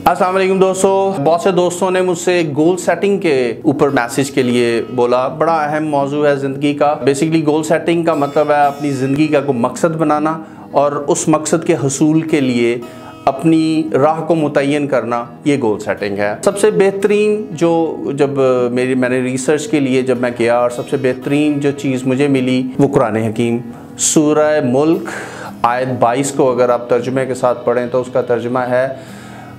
अस्सलाम वालेकुम दोस्तों, बहुत से दोस्तों ने मुझसे गोल सेटिंग के ऊपर मैसेज के लिए बोला। बड़ा अहम मौजू है ज़िंदगी का। बेसिकली गोल सेटिंग का मतलब है अपनी ज़िंदगी का कोई मकसद बनाना और उस मकसद के हसूल के लिए अपनी राह को मुतय्यन करना, ये गोल सेटिंग है। सबसे बेहतरीन मैंने रिसर्च के लिए जब मैं किया और सबसे बेहतरीन जो चीज़ मुझे मिली वो कुरान हकीम सूरह मुल्क आयत 22 को अगर आप तर्जुमे के साथ पढ़ें तो उसका तर्जुमा है,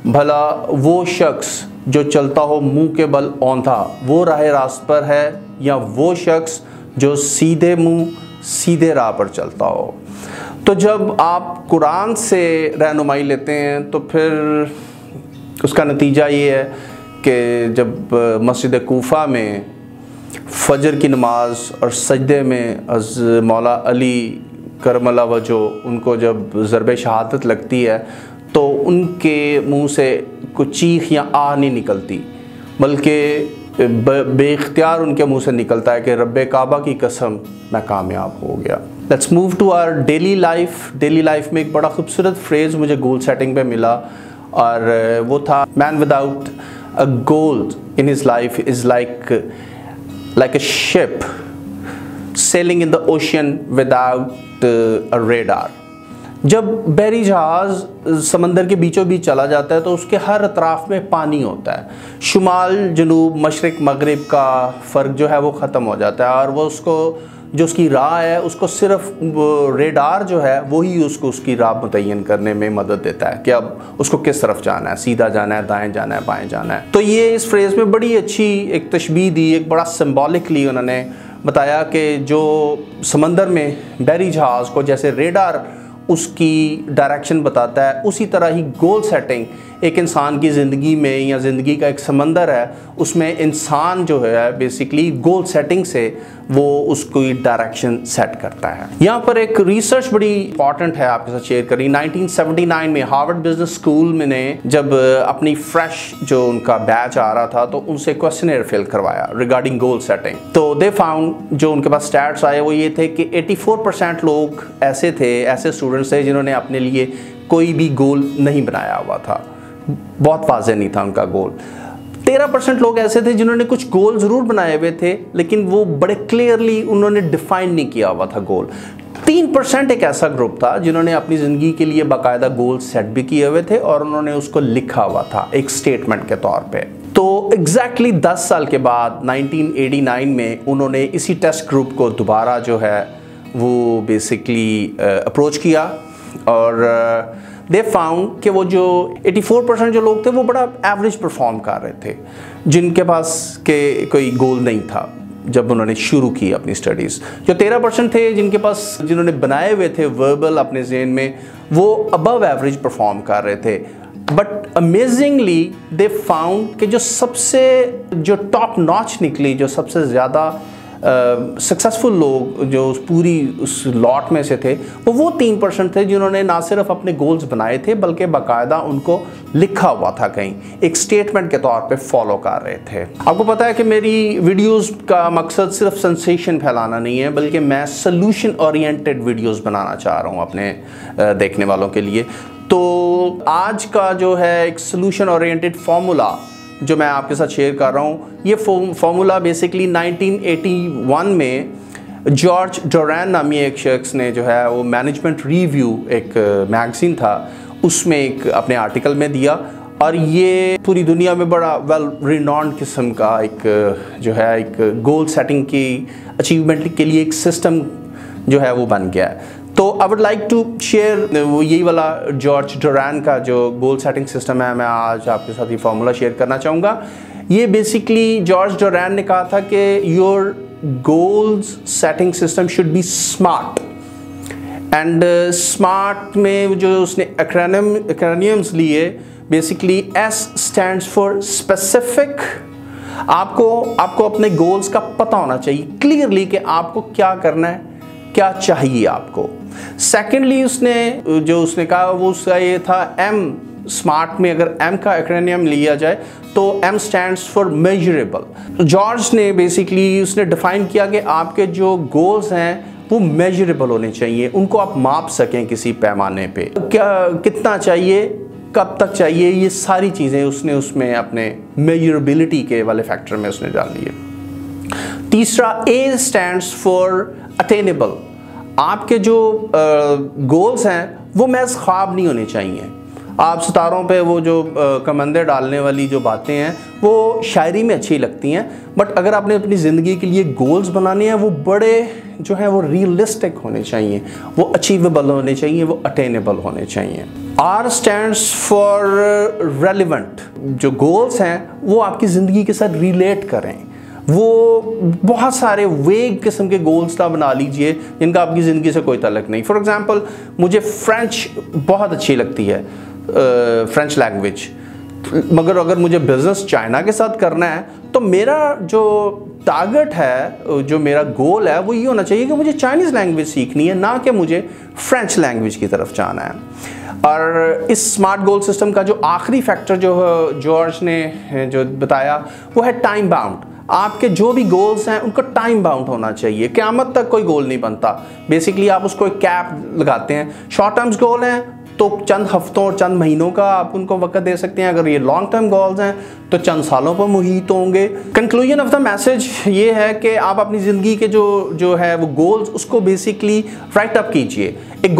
भला वो शख्स जो चलता हो मुंह के बल औंधा वो राह रास्त पर है, या वो शख्स जो सीधे मुंह सीधे राह पर चलता हो। तो जब आप कुरान से रहनुमाई लेते हैं तो फिर उसका नतीजा ये है कि जब मस्जिद कूफा में फजर की नमाज और सजदे में मौला अली करमल्ला वजो उनको जब ज़रब शहादत लगती है तो उनके मुंह से कुछ चीख या आ नहीं निकलती, बल्कि बेख्तियार उनके मुंह से निकलता है कि रब्बे काबा की कसम मैं कामयाब हो गया। Let's move to our daily life. Daily life में एक बड़ा खूबसूरत फ्रेज़ मुझे गोल सेटिंग पे मिला और वो था, man without a goal in his life is like a ship selling in the ocean without a radar. जब बहरी जहाज़ समंदर के बीचों बीच चला जाता है तो उसके हर अतराफ़ में पानी होता है। शुमाल जनूब मशरिक़ मगरिब का फ़र्क जो है वो ख़त्म हो जाता है और वो उसकी राह है उसको सिर्फ रेडार जो है वही उसको उसकी राह मुतय्यन करने में मदद देता है कि अब उसको किस तरफ जाना है, सीधा जाना है, दाएं जाना है, बाएं जाना है। तो ये इस फ्रेज़ में बड़ी अच्छी एक तशबीह दी, एक बड़ा सिम्बॉलिकली उन्होंने बताया कि जो समंदर में बहरी जहाज़ को जैसे रेडार उसकी डायरेक्शन बताता है, उसी तरह ही गोल सेटिंग एक इंसान की ज़िंदगी में या ज़िंदगी का एक समंदर है, उसमें इंसान जो है बेसिकली गोल सेटिंग से वो उसको डायरेक्शन सेट करता है। यहाँ पर एक रिसर्च बड़ी इंपॉर्टेंट है आपके साथ शेयर करी। 1979 में हार्वर्ड बिजनेस स्कूल में ने जब अपनी फ्रेश जो उनका बैच आ रहा था तो उनसे क्वेश्चनर फिल करवाया रिगार्डिंग गोल सेटिंग। तो दे फाउंड, जो उनके पास स्टैट्स आए वो ये थे कि 84% लोग ऐसे स्टूडेंट्स थे जिन्होंने अपने लिए कोई भी गोल नहीं बनाया हुआ था, बहुत वाज़ेह नहीं था उनका गोल। 13% लोग ऐसे थे जिन्होंने कुछ गोल ज़रूर बनाए हुए थे लेकिन वो बड़े क्लियरली उन्होंने डिफाइन नहीं किया हुआ था गोल। 3% एक ऐसा ग्रुप था जिन्होंने अपनी ज़िंदगी के लिए बाकायदा गोल सेट भी किए हुए थे और उन्होंने उसको लिखा हुआ था एक स्टेटमेंट के तौर पे। तो एग्जैक्टली 10 साल के बाद 1989 में उन्होंने इसी टेस्ट ग्रुप को दोबारा जो है वो बेसिकली अप्रोच किया और दे फाउंड कि वो जो 84% जो लोग थे वो बड़ा एवरेज परफॉर्म कर रहे थे, जिनके पास के कोई गोल नहीं था जब उन्होंने शुरू की अपनी स्टडीज़। जो 13% थे जिन्होंने बनाए हुए थे वर्बल अपने ज़हन में, वो अबव एवरेज परफॉर्म कर रहे थे। बट अमेजिंगली दे फाउंड कि जो टॉप नॉच निकली, जो सबसे ज़्यादा सक्सेसफुल लोग जो उस लॉट में से थे वो 3% थे जिन्होंने ना सिर्फ अपने गोल्स बनाए थे बल्कि बाकायदा उनको लिखा हुआ था, कहीं एक स्टेटमेंट के तौर पे फॉलो कर रहे थे। आपको पता है कि मेरी वीडियोस का मकसद सिर्फ सेंसेशन फैलाना नहीं है, बल्कि मैं सोल्यूशन ओरिएंटेड वीडियोस बनाना चाह रहा हूँ अपने देखने वालों के लिए। तो आज का जो है एक सोल्यूशन ओरिएंटेड फार्मूला जो मैं आपके साथ शेयर कर रहा हूँ, ये फार्मूला बेसिकली 1981 में जॉर्ज डोरैन नामी एक शख्स ने जो है वो मैनेजमेंट रिव्यू एक मैगज़ीन था उसमें एक अपने आर्टिकल में दिया और ये पूरी दुनिया में बड़ा वेल रिनॉन्ड किस्म का एक गोल सेटिंग की अचीवमेंट के लिए एक सिस्टम जो है वो बन गया है। तो I would like to share यही वाला जॉर्ज डोरैन का जो गोल सेटिंग सिस्टम है, मैं आज आपके साथ ये फार्मूला शेयर करना चाहूँगा। ये बेसिकली जॉर्ज डोरैन ने कहा था कि your goals setting system should be smart and smart में जो उसने एक्रोनिम्स लिए, basically S stands for specific. आपको अपने गोल्स का पता होना चाहिए क्लियरली कि आपको क्या करना है, क्या चाहिए आपको। सेकेंडली उसने कहा वो उसका ये था M स्मार्ट में, अगर M का एक्रोनिम लिया जाए तो M stands for measurable. George ने बेसिकली उसने डिफाइन किया कि आपके जो गोल्स हैं वो मेजरेबल होने चाहिए, उनको आप माप सकें किसी पैमाने पे। क्या कितना चाहिए, कब तक चाहिए, ये सारी चीज़ें उसने उसमें अपने मेजरेबिलिटी के वाले फैक्टर में उसने डाल दिए। तीसरा, A स्टैंड्स फॉर अटेनेबल। आपके जो गोल्स हैं वो महज ख्वाब नहीं होने चाहिए। आप सितारों पे वो जो कमंदे डालने वाली जो बातें हैं वो शायरी में अच्छी लगती हैं, बट अगर आपने अपनी ज़िंदगी के लिए गोल्स बनाने हैं वो बड़े जो हैं वो रियलिस्टिक होने चाहिए, वो अचीवेबल होने चाहिए, वो अटेनेबल होने चाहिए। R stands for relevant. जो गोल्स हैं वो आपकी ज़िंदगी के साथ रिलेट करें। वो बहुत सारे वेग किस्म के गोल्स ना बना लीजिए जिनका आपकी ज़िंदगी से कोई ताल्लुक नहीं। फॉर एग्ज़ाम्पल, मुझे फ़्रेंच बहुत अच्छी लगती है, फ्रेंच लैंग्वेज, मगर अगर मुझे बिज़नेस चाइना के साथ करना है तो मेरा जो टारगेट है, जो मेरा गोल है वो ये होना चाहिए कि मुझे चाइनीज़ लैंग्वेज सीखनी है, ना कि मुझे फ्रेंच लैंग्वेज की तरफ जाना है। और इस स्मार्ट गोल सिस्टम का जो आखिरी फैक्टर जो जॉर्ज ने जो बताया वो है टाइम बाउंड। आपके जो भी गोल्स हैं उनको टाइम बाउंड होना चाहिए। क़यामत तक कोई गोल नहीं बनता। बेसिकली आप उसको एक कैप लगाते हैं। शॉर्ट टर्म्स गोल हैं तो चंद हफ्तों और चंद महीनों का आप उनको वक्त दे सकते हैं। अगर ये लॉन्ग टर्म गोल्स हैं तो चंद सालों पर मुहित होंगे। कंक्लूजन ऑफ द मैसेज ये है कि आप अपनी ज़िंदगी के जो है वो गोल्स उसको बेसिकली राइट अप कीजिए। एक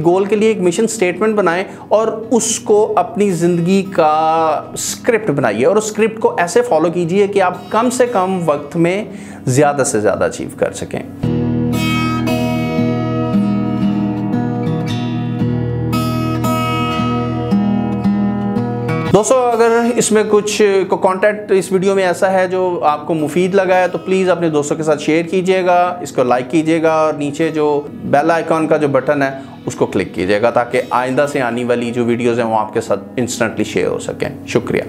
गोल के लिए एक मिशन स्टेटमेंट बनाएं और उसको अपनी ज़िंदगी का स्क्रिप्ट बनाइए और उस स्क्रिप्ट को ऐसे फॉलो कीजिए कि आप कम से कम वक्त में ज़्यादा से ज़्यादा अचीव कर सकें। दोस्तों, अगर इसमें कुछ कंटेंट इस वीडियो में ऐसा है जो आपको मुफीद लगा है तो प्लीज़ अपने दोस्तों के साथ शेयर कीजिएगा, इसको लाइक कीजिएगा और नीचे जो बेल आइकॉन का जो बटन है उसको क्लिक कीजिएगा ताकि आइंदा से आने वाली जो वीडियोज़ हैं वो आपके साथ इंस्टेंटली शेयर हो सकें। शुक्रिया।